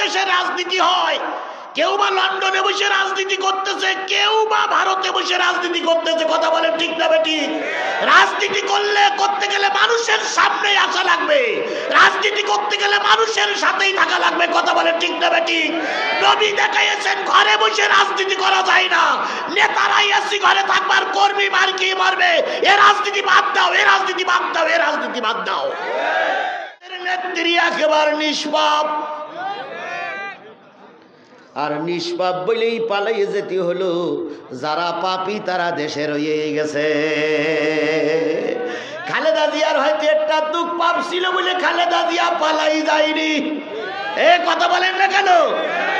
দেশে রাজনীতি হয়, কেউ বা লন্ডনে বসে রাজনীতি করতেছে, কেউ বা ভারতে বসে রাজনীতি করতেছে। কথা বলেন ঠিক না বেঠিক? রাজনীতি করতে গেলে মানুষের সামনে আসা লাগবে, রাজনীতি করতে গেলে মানুষের সাথেই থাকা লাগবে। কথা বলেন ঠিক না বেঠিক? নবী দেখাইছেন ঘরে বসে রাজনীতি করা যায় না, নেতারাই এসি ঘরে থাকবার, কর্মী মার্কি মারবে, এ রাজনীতি বাদ দাও, এ রাজনীতি বাদ দাও, এ রাজনীতি বাদ দাও। নেত্রী একেবারে নিষ্পাপ, আর নিষ্পাপ বলেই পালাইয়ে যেতে হলো। যারা পাপী তারা দেশে রয়ে গেছে। খালেদা জিয়ার হয়তো একটা দুঃখ পাপ ছিল বলে খালেদা জিয়া পালাই যায়নি। এ কথা বলেন না কেন?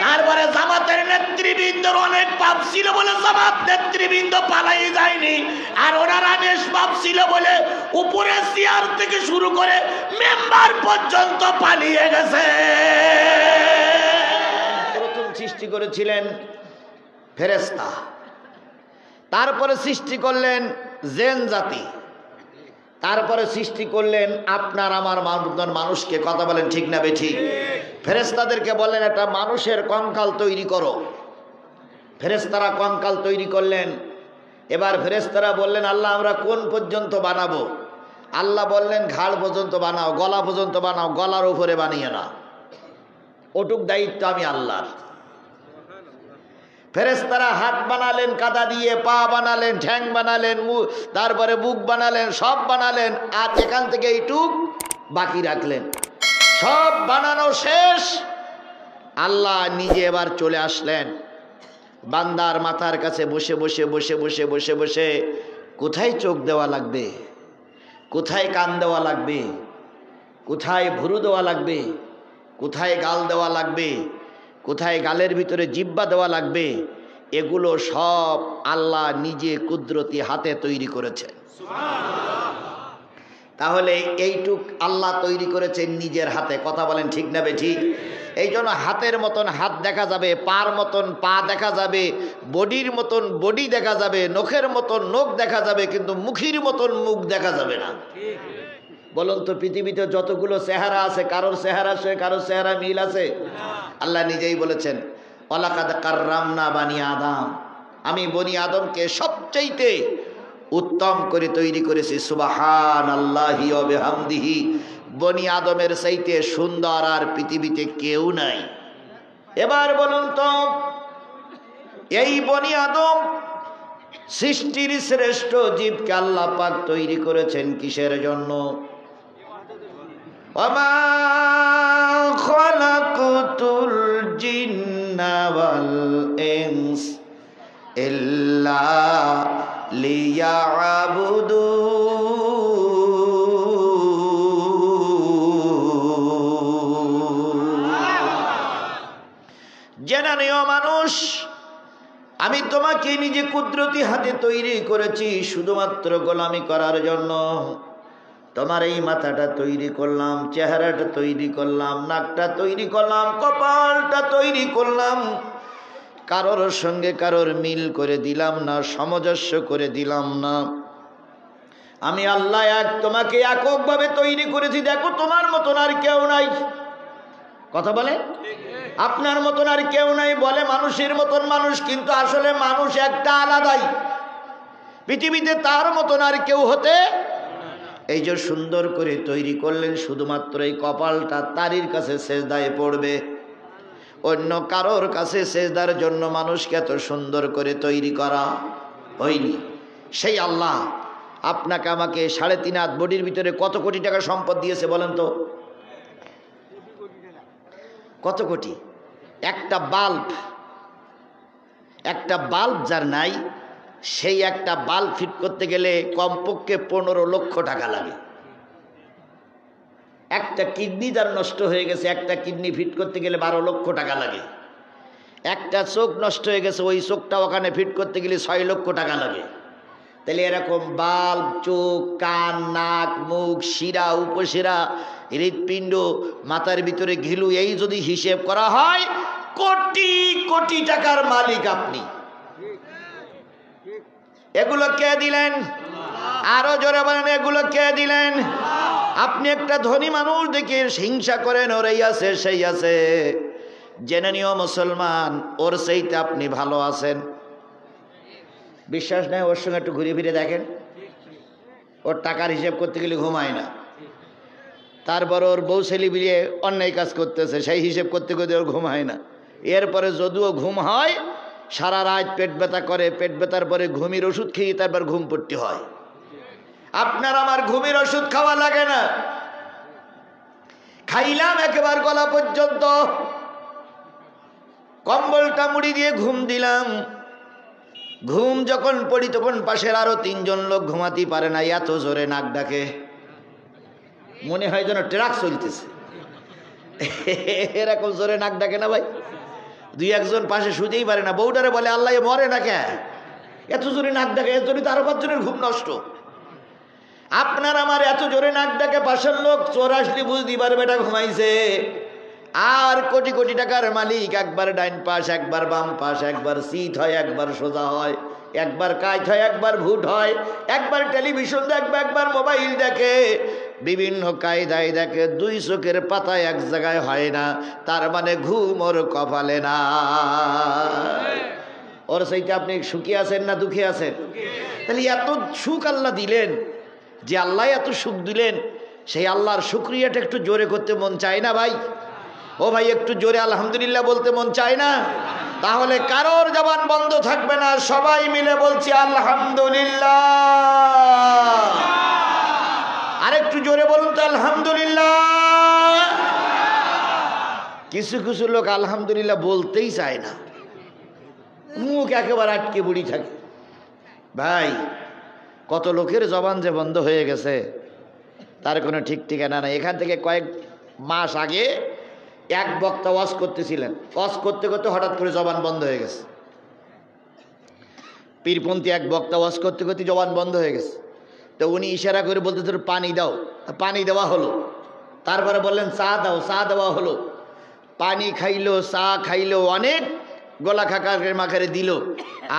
তারপরে জামাতের নেতৃবৃন্দর অনেক পাপ ছিল বলে জামাত নেতৃবৃন্দ পালাই যায়নি। আর ওনারা নিষ্পাপ ছিল বলে উপরে চেয়ার থেকে শুরু করে মেম্বার পর্যন্ত পালিয়ে গেছে। সৃষ্টি করেছিলেন ফেরেশতা, তারপরে সৃষ্টি করলেন জিন জাতি, তারপরে সৃষ্টি করলেন আপনার আমার মানুষকে। কথা বলেন ঠিক না বেঠিক? ফেরেশতাদেরকে বললেন একটা মানুষের কঙ্কাল তৈরি করো। ফেরেশতারা কঙ্কাল তৈরি করলেন। এবার ফেরেশতারা বললেন আল্লাহ আমরা কোন পর্যন্ত বানাবো? আল্লাহ বললেন ঘাড় পর্যন্ত বানাও, গলা পর্যন্ত বানাও, গলার উপরে বানিয়ে না। ওটুক দায়িত্ব আমি আল্লাহর। ফেরেশতারা হাত বানালেন কাদা দিয়ে, পা বানালেন, ঠ্যাং বানালেন, তারপরে বুক বানালেন, সব বানালেন। আর এখান থেকে এইটুক বাকি রাখলেন। সব বানানো শেষ, আল্লাহ নিজে এবার চলে আসলেন বান্দার মাথার কাছে বসে বসে বসে বসে বসে বসে কোথায় চোখ দেওয়া লাগবে, কোথায় কান দেওয়া লাগবে, কোথায় ভুরু দেওয়া লাগবে, কোথায় গাল দেওয়া লাগবে, কোথায় গালের ভিতরে জিহ্বা দেওয়া লাগবে, এগুলো সব আল্লাহ নিজে কুদরতি হাতে তৈরি করেছে। তাহলে এইটুক আল্লাহ তৈরি করেছেন নিজের হাতে। কথা বলেন ঠিক না বেঠিক? এই জন্য হাতের মতন হাত দেখা যাবে, পার মতন পা দেখা যাবে, বডির মতন বডি দেখা যাবে, নখের মতন নখ দেখা যাবে, কিন্তু মুখের মতন মুখ দেখা যাবে না। বলুন তো পৃথিবীতে যতগুলো চেহারা আছে, কারোর চেহারা সে কারোর চেহারা মিল আছে? আল্লাহ নিজেই বলেছেন ওয়ালাকাদ কাররামনা বানি আদম, আমি বনি আদমকে সবচাইতে উত্তম করে তৈরি করেছি। সুবহানাল্লাহি ওয়া বিহামদিহি, বনি আদমের চাইতে সুন্দর আর পৃথিবীতে কেউ নাই। এবার বলুন তো এই বনি আদম সৃষ্টির শ্রেষ্ঠ জীবকে আল্লাহ পাক তৈরি করেছেন কিসের জন্য? ওয়ামা খালাকুতুল জিন্না ওয়াল ইনস ইল্লা লিয়াবুদুন। জেনে নিও মানুষ, আমি তোমাকে নিজে কুদরতি হাতে তৈরি করেছি শুধুমাত্র গোলামি করার জন্য। তোমার এই মাথাটা তৈরি করলাম, চেহারাটা তৈরি করলাম, নাকটা তৈরি করলাম, কপালটা তৈরি করলাম। কারোর সঙ্গে কারোর মিল করে দিলাম না, সামঞ্জস্য করে দিলাম না। আমি আল্লাহ এক, তোমাকে এককভাবে তৈরি করেছি। দেখো তোমার মতন আর কেউ নাই। কথা বলে আপনার মতন আর কেউ নাই, বলে মানুষের মতন মানুষ, কিন্তু আসলে মানুষ একটা আলাদাই। পৃথিবীতে তার মতন আর কেউ হতে, এই যে সুন্দর করে তৈরি করলেন, শুধুমাত্র এই কপালটা তারির কাছে সেজদায় পড়বে, অন্য কারোর কাছে সেজদার জন্য মানুষকে এত সুন্দর করে তৈরি করা হয়নি। সেই আল্লাহ আপনাকে আমাকে 3.5 হাত বডির ভিতরে কত কোটি টাকা সম্পদ দিয়েছে বলেন তো? কত কোটি? একটা বাল্ব যার নাই, সেই একটা বাল্ব ফিট করতে গেলে কমপক্ষে 15 লক্ষ টাকা লাগে। একটা কিডনি যার নষ্ট হয়ে গেছে, একটা কিডনি ফিট করতে গেলে 12 লক্ষ টাকা লাগে। একটা চোখ নষ্ট হয়ে গেছে, ওই চোখটা ওখানে ফিট করতে গেলে 6 লক্ষ টাকা লাগে। তাহলে এরকম বাল্ব, চোখ, কান, নাক, মুখ, শিরা, উপশিরা, হৃৎপিণ্ড, মাথার ভিতরে ঘিলু, এই যদি হিসেব করা হয় কোটি কোটি টাকার মালিক আপনি। এগুলো কে দিলেন? আরো জোরে বলেন, এগুলো কে দিলেন? আপনি একটা ধনী মানুষ দেখে হিংসা করেন, ওর এই আছে সেই আছে, জেনে নিও মুসলমান, ওর সেইতে আপনি ভালো আছেন। বিশ্বাস নেই? ওর সঙ্গে একটু ঘুরে ফিরে দেখেন। ওর টাকার হিসেব করতে গেলে ঘুমায় না, তারপর ওর বউ ছেলে বিলিয়ে অন্যায় কাজ করতেছে, সেই হিসেব করতে করতে ওর ঘুমায় না। এরপরে যদিও ঘুম হয়, সারা রাত পেট ব্যথা করে, পেট ব্যথার পরে ঘুমের ওষুধ খেয়ে তারপর ঘুম পড়তে হয়। আপনার আমার ঘুমের ওষুধ খাওয়া লাগে না, খাইলাম একেবারে গলা পর্যন্ত, কম্বলটা মুড়ি দিয়ে ঘুম দিলাম। ঘুম যখন পড়ি তখন পাশের আরো 3 জন লোক ঘুমাতেই পারে না, এত জোরে নাক ডাকে, মনে হয় যেন ট্রাক চলতেছে। এরকম জোরে নাক ডাকে না ভাই? 2-1 জন পাশে শুতেই পারে না। বউটারে বলে আল্লাহ মরে না কে, এত জোরে নাক ডাকে, এত জোরে তো আরো 5 জনের ঘুম নষ্ট। আপনার আমার এত জোরে নাক ডাকে, পাশের লোক চোর আসলে বুঝতে পারবে এটা ঘুমাইছে। আর কোটি কোটি টাকার মালিক, একবার ডাইন পাশ, একবার বাম পাশ, একবার সিট হয়, একবার সোজা হয়, একবার কাজ হয়, একবার ভুট হয়, একবার টেলিভিশন দেখবে, একবার মোবাইল দেখে, বিভিন্ন কায়দায় দেখে, 2 চোখের পাতায় এক জায়গায় হয় না, তার মানে ঘুম ওর কপালে না। ওর সেইটা আপনি সুখী আছেন না দুঃখী আছেন? তাহলে এত সুখ আল্লাহ দিলেন, যে আল্লাহ এত সুখ দিলেন, সেই আল্লাহর শুকরিয়াটা একটু জোরে করতে মন চায় না ভাই? ও ভাই, একটু জোরে আলহামদুলিল্লাহ বলতে মন চায় না? তাহলে কারোর জবান বন্ধ থাকবে না, সবাই মিলে বলছি আলহামদুলিল্লাহ। আরেকটু জোরে বলুন তো আলহামদুলিল্লাহ। কিছু কিছু লোক আলহামদুলিল্লাহ বলতেই চায় না, মুখ একেবারে আটকে বুড়ি থাকে। ভাই, কত লোকের জবান যে বন্ধ হয়ে গেছে তার কোনো ঠিক ঠিকানা নাই। এখান থেকে কয়েক মাস আগে এক বক্তা ওয়াজ করতেছিলেন, ওয়াজ করতে করতে হঠাৎ করে জবান বন্ধ হয়ে গেছে। পীরপন্থী এক বক্তা ওয়াজ করতে করতে জবান বন্ধ হয়ে গেছে। তো উনি ইশারা করে বলতে তোর পানি দাও, পানি দেওয়া হলো। তারপরে বললেন চা দাও, চা দেওয়া হলো। পানি খাইলো, চা খাইলো, অনেক গলা খাকারে মাখারে দিল,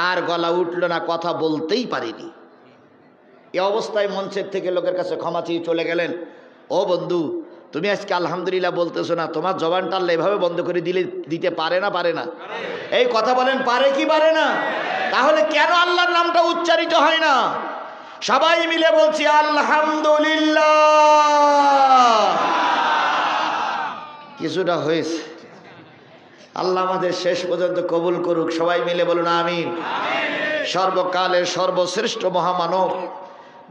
আর গলা উঠল না, কথা বলতেই পারিনি। এ অবস্থায় মঞ্চের থেকে লোকের কাছে ক্ষমা চেয়ে চলে গেলেন। ও বন্ধু, তুমি আজকে আলহামদুলিল্লাহ বলতেছো না, তোমার জবানটা আল্লাহ এভাবে বন্ধ করে দিতে পারে না? পারে না? এই কথা বলেন, পারে কি পারে না? তাহলে কেন আল্লাহর নামটা উচ্চারিত হয় না? সবাই মিলে বলছি আলহামদুলিল্লাহ। কিছুটা হয়েছে, আল্লাহ আমাদের শেষ পর্যন্ত কবুল করুক। সবাই মিলে বলুন আমিন। সর্বকালের সর্বশ্রেষ্ঠ মহামানব,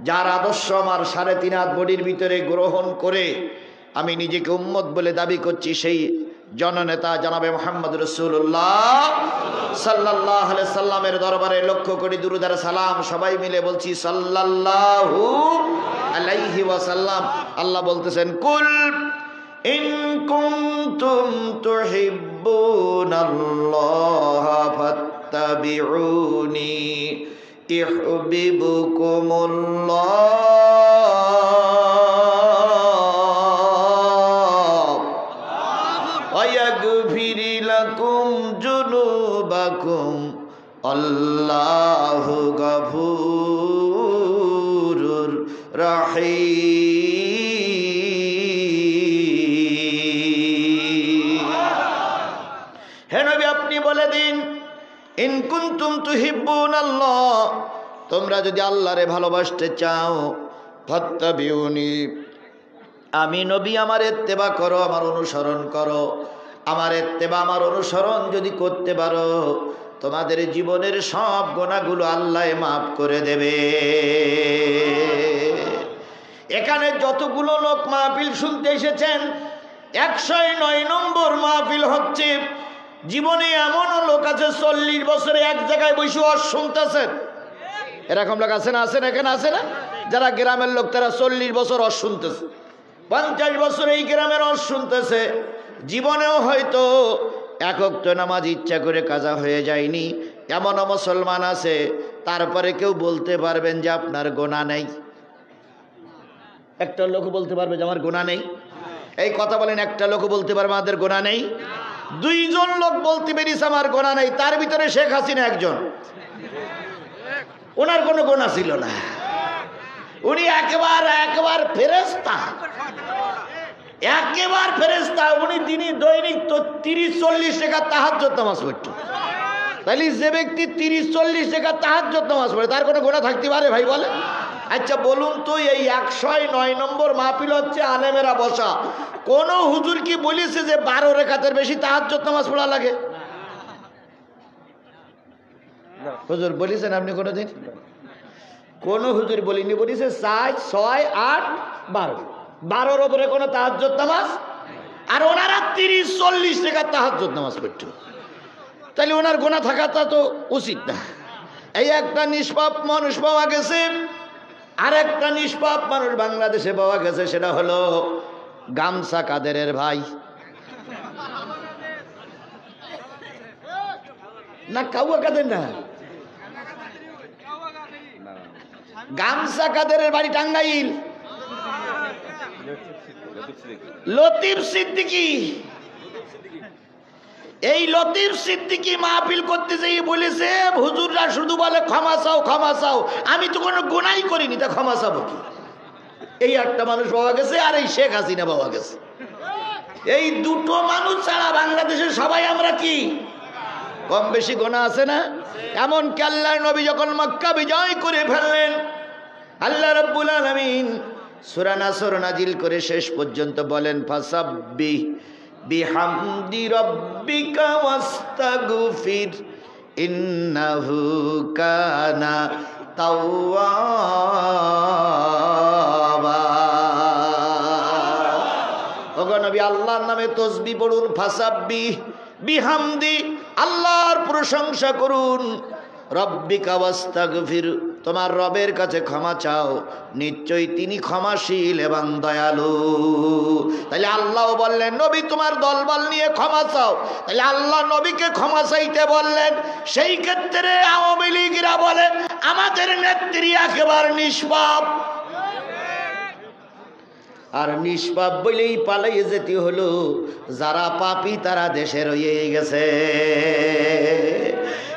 যার আদর্শ আমার 3.5 হাত বডির ভিতরে গ্রহণ করে আমি নিজেকে উম্মত বলে দাবি করছি, সেই জননেতা জনাবে মুহাম্মদ রাসূলুল্লাহ সাল্লাল্লাহু আলাইহি সাল্লামের দরবারে লক্ষ কোটি দুরূদ আর সালাম। সবাই মিলে বলছি সাল্লাল্লাহু আলাইহি ওয়াসাল্লাম। আল্লাহ বলতেছেন, কুল ইন কুনতুম তুহিব্বুনাল্লাহা ফাত্তাবিউনি ইউহিব্বুকুমুল্লাহ ওয়া ইয়াগফির লাকুম যুনুবাকুম আল্লাহু গফুরুর রহিম। হে নবী, আপনি বলে দিন, ইন কুনতুম তুহিব্বুনাল্লাহ, তোমরা যদি আল্লাহরে ভালোবাসতে চাও, ফাত্তাবিউনি, আমি নবী আমার ইত্তেবা করো, আমার অনুসরণ করো। আমার ইত্তেবা, আমার অনুসরণ যদি করতে পারো, তোমাদের জীবনের সব গুনাহগুলো আল্লাহ মাফ করে দেবে। এখানে যতগুলো লোক মাহফিল শুনতে এসেছেন, 109 নম্বর মাহফিল হচ্ছে। জীবনে এমনও লোক আছে 40 বছরে এক জায়গায় বসে ওয়াজ শুনতেছেন। এরকম লোক আছে না? আছেন? এখানে আছে না? যারা গ্রামের লোক, তারা 40 বছর ওয়াজ শুনতেছে, 50 বছর এই গ্রামের ওয়াজ শুনতেছে। জীবনেও হয়তো এক ওয়াক্ত নামাজ ইচ্ছা করে কাজা হয়ে যায়নি। এমনও মুসলমান আছে, তারপরে কেউ বলতে পারবেন যে আপনার গুনাহ নেই? একটা লোক বলতে পারবে যে আমার গুনাহ নেই? এই কথা বলেন, একটা লোক বলতে পারবে আমাদের গুনাহ নেই? 2 জন লোক বলতে পেরেছে আমার গুনাহ নেই, তার ভিতরে শেখ হাসিনা একজন। ওনার কোনো গুনাহ ছিল না, উনি একেবারে ফেরেশতা। একেবারে ফেরেশতা, উনি দিনই দৈনিক তো 30-40 টাকা তাহাজ্জুদ নামাজ পড়তো। তাহলে যে ব্যক্তি 30-40 টাকা তাহাজ্জুদ নামাজ পড়ে তার কোনো গুনাহ থাকতে পারে ভাই বলে? আচ্ছা বলুন তো, এই 109 নম্বর মাহফিল হচ্ছে আলেমেরা বসা, কোন হুজুর কি বলেছে যে 12 রাকাতের বেশি তাহাজ্জুদ নামাজ পড়া লাগে? হুজুর বলেছেন আপনি কোনোদিন? কোন হুজুর বলিনি, বলেছে 4, 6, 8, 12, 12-র উপরে কোনো তাহাজ্জুদ নামাজ। আর ওনারা 30-40 টাকা তাহাজ্জুদ নামাজ পড়তো, তাহলে ওনার গুনাহ থাকাটা তো উচিত না। এই একটা নিষ্পাপ মানুষ পাওয়া গেছে, আর একটা নিষ্পাপ মানুষ বাংলাদেশে পাওয়া গেছে, সেটা হলো গামছা কাদেরের ভাই। না কাউয়া কাদের না, গামছা কাদেরের বাড়ি টাঙ্গাইল। লতিফ সিদ্দিকী, এই লতিফ সিদ্দিকী মাহফিল করতে যেয়ে বলেছে হুজুররা শুধু বলে ক্ষমা চাও ক্ষমা চাও, আমি তো কোনো গুনাহই করিনি, তা ক্ষমা চাবো কি? এই একটা মানুষ পাওয়া গেছে, আর এই শেখ হাসিনা পাওয়া গেছে। এই দুটো মানুষ ছাড়া বাংলাদেশের সবাই আমরা কি কম বেশি গুনাহ আছে না? এমন কি আল্লাহর নবী যখন মক্কা বিজয় করে ফেললেন, আল্লাহ রাব্বুল আলামিন সূরা নাসর নাজিল করে শেষ পর্যন্ত বলেন ফাসাব্বিহ বিহামদি রাব্বিকা ওয়াস্তাগফির ইন্নাহু কানা তাওয়াবা। ওগো নবী, আল্লাহর নামে তাসবিহ পড়ুন, ফাসাব্বিহ বিহামদি, আল্লাহর প্রশংসা করুন, রব্বিকা ওয়াস্তাগফির, তোমার রবের কাছে ক্ষমা চাও, নিশ্চয়ই তিনি ক্ষমাশীল এবং দয়ালু। তাহলে আল্লাহ বললেন নবী তোমার দলবল নিয়ে ক্ষমা চাও, তাহলে আল্লাহ নবীকে ক্ষমা চাইতে বললেন। সেই ক্ষেত্রে আওয়ামী লীগরা বলে আমাদের নেত্রী একেবারে নিষ্পাপ, আর নিষ্পাপ বলেই পালিয়ে যেতে হলো, যারা পাপী তারা দেশে রয়ে গেছে।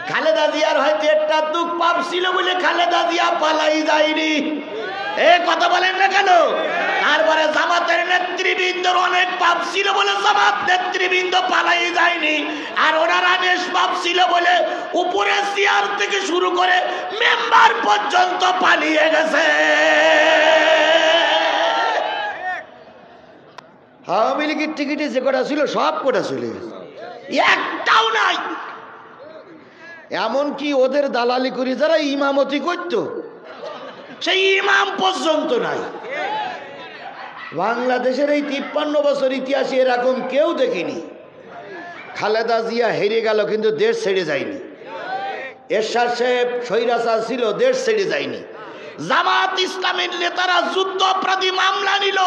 খালেদা জিয়ার হয়তো একটা দুঃখ পাপ ছিল বলে খালেদা জিয়া পালাই যায়নি, এ কথা বলেন না কেন? তারপরে জামাতের নেতৃবৃন্দর অনেক পাপ ছিল বলে জামাত নেতৃবৃন্দ পালাই যায়নি, আর ওনারা নিষ্পাপ ছিল বলে উপরে চেয়ার থেকে শুরু করে মেম্বার পর্যন্ত পালিয়ে গেছে। আওয়ামী লীগের টিকিটে যে কটা ছিল সব কটা চলে গেছে, একটাও নাই। এমনকি ওদের দালালি করে যারা ইমামতি করত সেই ইমাম পর্যন্ত নাই। বাংলাদেশের এই 53 বছর ইতিহাসে এরকম কেউ দেখিনি। খালেদা জিয়া হেরে গেল কিন্তু দেশ ছেড়ে যায়নি, এরশাদ সাহেব স্বৈরাচার ছিল, দেশ ছেড়ে যায়নি। জামাত ইসলামের নেতারা যুদ্ধাপরাধী মামলা নিল,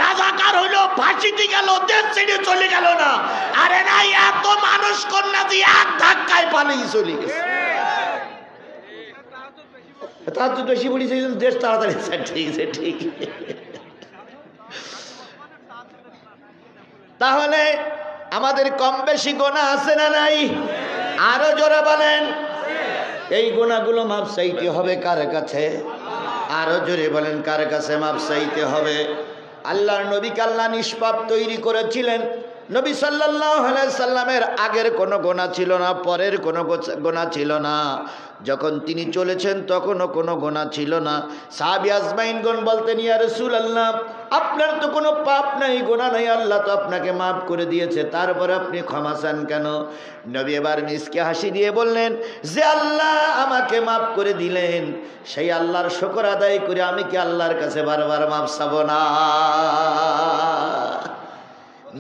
রাজাকার হইল, ফাঁসিতে গেল, দেশ ছেড়ে চলে গেল না। আরে নাই, এত মানুষ কন্যা দিয়ে এক ধাক্কায় পালিয়ে চলে গেছে। তার তো বেশি বলেছে দেশ তাড়াতাড়ি, ঠিক আছে ঠিক। তাহলে আমাদের কম বেশি গুনাহ আছে না নাই? আরো জোরে বলেন। এই গুনাহগুলো মাপ চাইতে হবে কার কাছে? আরো জোরে বলেন, কার কাছে মাপ চাইতে হবে? আল্লাহর নবীকে আল্লাহ নিষ্পাপ তৈরি করেছিলেন। নবী সাল্লাল্লাহু আলাইহি সাল্লামের আগের কোনো গুনাহ ছিল না, পরের কোনো গুনাহ ছিল না, যখন তিনি চলেছেন তখনও কোনো গুনাহ ছিল না। সাহাবী আজমাইনগণ বলতেন ইয়া রাসূলুল্লাহ, আপনার তো কোনো পাপ নাই, গুনাহ নাই, আল্লাহ তো আপনাকে মাফ করে দিয়েছে, তারপরে আপনি ক্ষমা চান কেন? নবী এবার মিসকে হাসি দিয়ে বললেন যে আল্লাহ আমাকে মাফ করে দিলেন, সেই আল্লাহর শুকর আদায় করে আমি কি আল্লাহর কাছে বারবার মাফ চাবো না?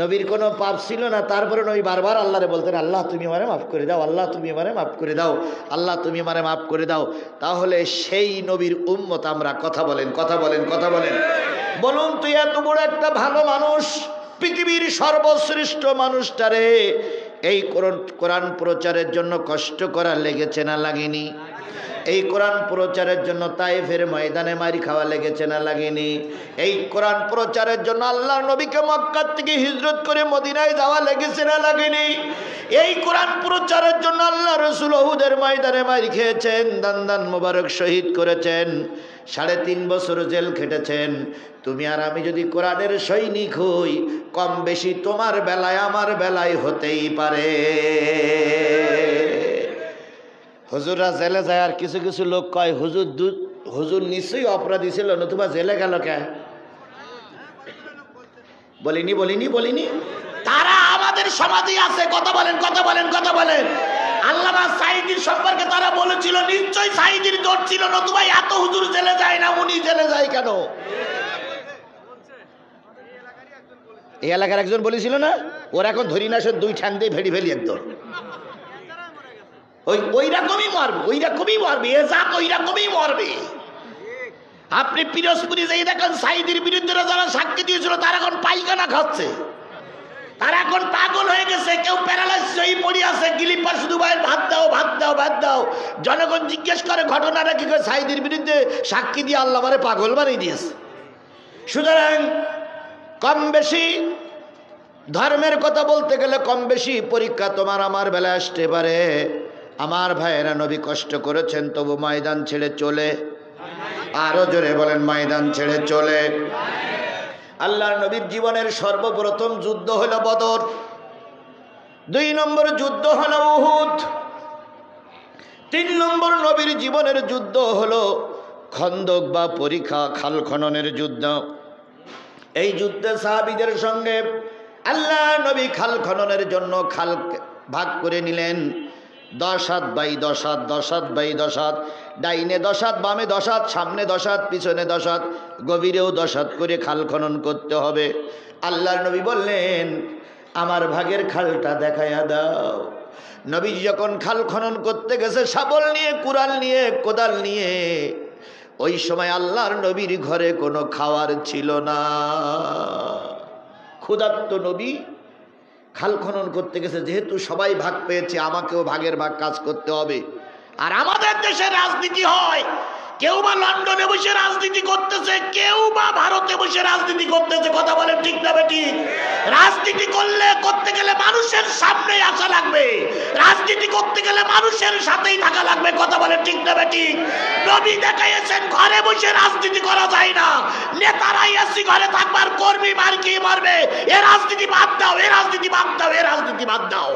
নবীর কোনো পাপ ছিল না, তারপরে নবী বারবার আল্লাহরে বলতেন আল্লাহ তুমি আমারে মাফ করে দাও, আল্লাহ তুমি আমারে মাফ করে দাও, আল্লাহ তুমি আমারে মাফ করে দাও। তাহলে সেই নবীর উম্মত আমরা। কথা বলেন, কথা বলেন, কথা বলেন। বলুন তুই এত বড় একটা ভালো মানুষ, পৃথিবীর সর্বশ্রেষ্ঠ মানুষটারে এই কোরআন প্রচারের জন্য কষ্ট করা লেগেছে না লাগেনি? এই কোরআন প্রচারের জন্য তায়েফের ময়দানে মারি খাওয়া লেগেছে না লাগেনি? এই কোরআন প্রচারের জন্য আল্লাহর নবীকে মক্কা থেকে হিজরত করে মদিনায় যাওয়া লেগেছে না লাগেনি? এই কোরআন প্রচারের জন্য আল্লাহ রাসূল উহুদের ময়দানে মারি খেয়েছেন, দান দান মোবারক শহীদ করেছেন। 3.5 বছর জেল খেটেছেন। তুমি আর আমি যদি কোরআনের সৈনিক হই, কম বেশি তোমার বেলায় আমার বেলায় হতেই পারে। হুজুররা জেলে যায়, আর কিছু কিছু লোক কয় হুজুর নিশ্চয়ই অপরাধী ছিল, নতুবা জেলে গেল কে? বলিনি। তারা আমাদের সমাজে আছে। কথা বলেন। আল্লামা সাঈদীর সম্পর্কে তারা বলেছিল নিশ্চয়ই সাঈদীর দোষ ছিল, নতুবা এত হুজুর জেলে যায় না, উনি জেলে যায় কেন? এই এলাকার একজন বলেছিল না, ওরা এখন ধরি না, সে 2 ঠ্যাং দিয়ে ফেলি একদম ওই রকমই মারবে, এ জাত ওই রকমই মরবে। আপনি পিরোজপুরি যেই দেখেন সাঈদীর বিরুদ্ধে যারা সাক্ষী দিয়েছিল তারা এখন পায়খানা খাচ্ছে, তারা এখন পাগল হয়ে গেছে, কেউ প্যারালাইসিস হয়ে পড়ে আছে, গিলিপার শুধু ভাই ভাত দাও। জনগণ জিজ্ঞেস করে ঘটনাটা কি করে, সাঈদীর বিরুদ্ধে সাক্ষী দিয়ে আল্লাহ আমারে পাগল বানিয়ে দিয়েছে। সুতরাং কম বেশি ধর্মের কথা বলতে গেলে কম বেশি পরীক্ষা তোমার আমার বেলায় আসতে পারে। আমার ভাইয়েরা, নবী কষ্ট করেছেন তবু ময়দান ছেড়ে চলে, আরো জোরে বলেন, ময়দান ছেড়ে চলে। আল্লাহর নবীর জীবনের সর্বপ্রথম যুদ্ধ হলো বদর, 2 নম্বর যুদ্ধ হলো উহুদ, 3 নম্বর নবীর জীবনের যুদ্ধ হলো খন্দক বা পরিখা, খাল খননের যুদ্ধ। এই যুদ্ধে সাহাবীদের সঙ্গে আল্লাহ নবী খাল খননের জন্য খাল ভাগ করে নিলেন। 10 হাত বাই 10 হাত, 10 হাত বাই 10 হাত, ডাইনে 10 হাত, বামে 10 হাত, সামনে 10 হাত, পিছনে 10 হাত, গভীরেও 10 হাত করে খাল খনন করতে হবে। আল্লাহর নবী বললেন আমার ভাগের খালটা দেখাইয়া দাও। নবী যখন খাল খনন করতে গেছে শাবল নিয়ে, কুড়াল নিয়ে, কোদাল নিয়ে, ওই সময় আল্লাহর নবীর ঘরে কোনো খাওয়ার ছিল না। ক্ষুধার্ত নবী খাল খনন করতে গেছে, যেহেতু সবাই ভাগ পেয়েছে আমাকেও ভাগের ভাগ কাজ করতে হবে। আর আমাদের দেশে রাজনীতি হয়, কেউ বা লন্ডনে বসে রাজনীতি করতেছে, কেউ বা ভারতে বসে রাজনীতি করতেছে। কথা বলেন ঠিক না বেঠিক? রাজনীতি করতে গেলে মানুষের সামনে আসা লাগবে, রাজনীতি করতে গেলে মানুষের সাথেই থাকা লাগবে। কথা বলেন ঠিক না বেঠিক? নবী দেখাইয়েছেন ঘরে বসে রাজনীতি করা যায় না, নেতারাই এসি ঘরে থাকবার, কর্মী মার্কি মারবে, এ রাজনীতি বাদ দাও, এ রাজনীতি বাদ দাও, এ রাজনীতি বাদ দাও।